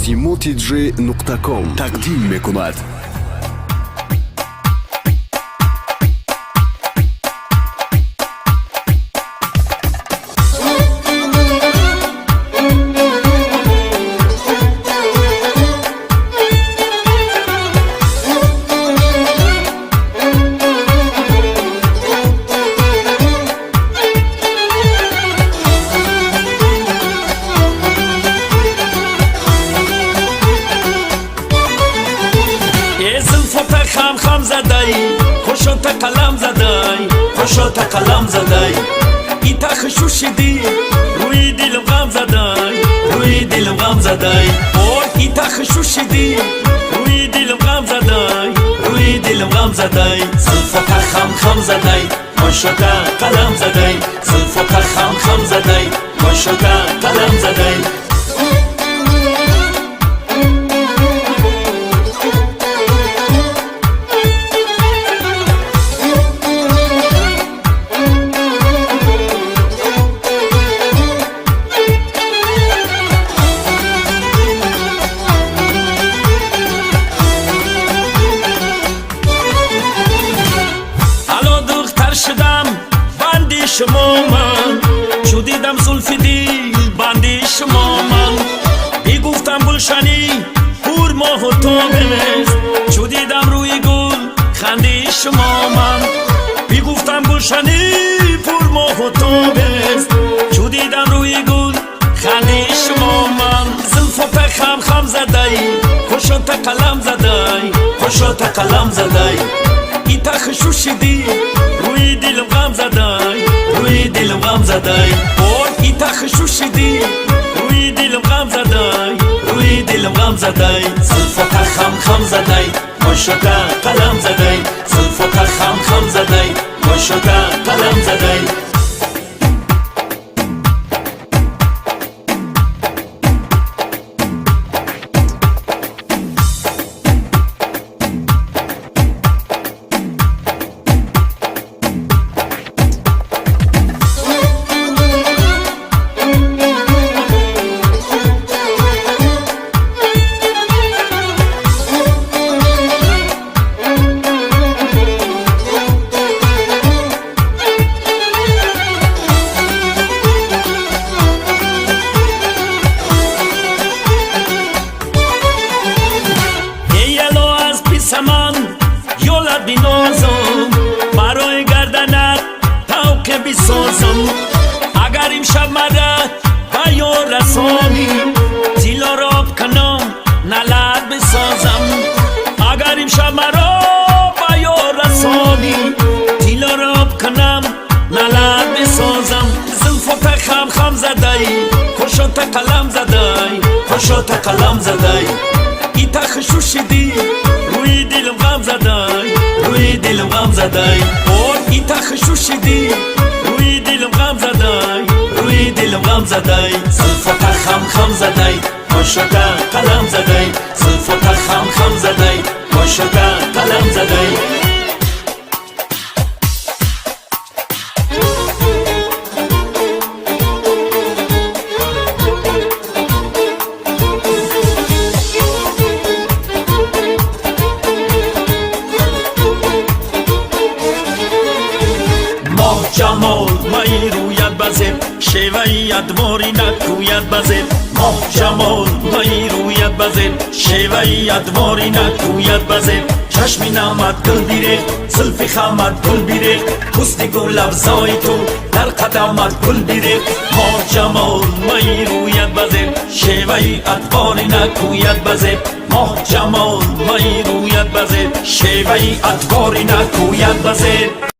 simotj.com тақдим мекунад. خم زدای خوشوت قلم زدای خوشوت قلم زدای ایتا خشوشیدی روی دلم غم زدای روی دلم غم زدای او ایتا خشوشیدی روی دلم غم زدای روی دلم غم زدای زلفت خم زدای خوشوت قلم زدای زلفت خم زدای خوشوت قلم زدای شما من چو دیدم زلف دل بندی شما من بیگفتم گلشنی پور ماه و تابست چو دیدم روی گل خندی شما من بیگفتم گلشنی پور ماه و تابست چو دیدم روی گل خندی شما من زلفت خم زدای خوشوت قلم زدای خوشوت قلم زدای ایتا خشوشیدی روی دلم غم زدای روی دلم غم زدای او ایتا خشوشیدی روی دلم غم زدای روی دلم غم زدای زلفت خم زدای خوشوت قلم زدای زلفت خم زدای خوشوت قلم زدای بینازم برای گردنت توقع بسازم اگر امشب مرا با یار رسانی دل را بکنم نلد بسازم اگر امشب مرا با یار رسانی دل را بکنم نلد بسازم زلفت خم زدای خوشوت قلم زدای خوشوت قلم زدای ایتا خشوشیدی روی دلم غم زدای روی دلم غم زدای او ایتا خشوشیدی روی دلم غم زدای روی دلم غم زدای زلفت خم زدای خوشوت قلم زدای زلفت خم زدای خوشوت قلم زدای جمال مای رویت بزد شیوه ادواری نکوید بزد ماه جمال مای رویت بزد شیوه ادواری نکوید بزد چشمی نامد گل بیرخ زلف خامد گل بیرخ حسن گل افزای تو در قدمت گل بیرخ ماه جمال مای رویت بزد شیوه ادواری نکوید بزد ماه جمال مای رویت بزد شیوه ادواری نکوید بزد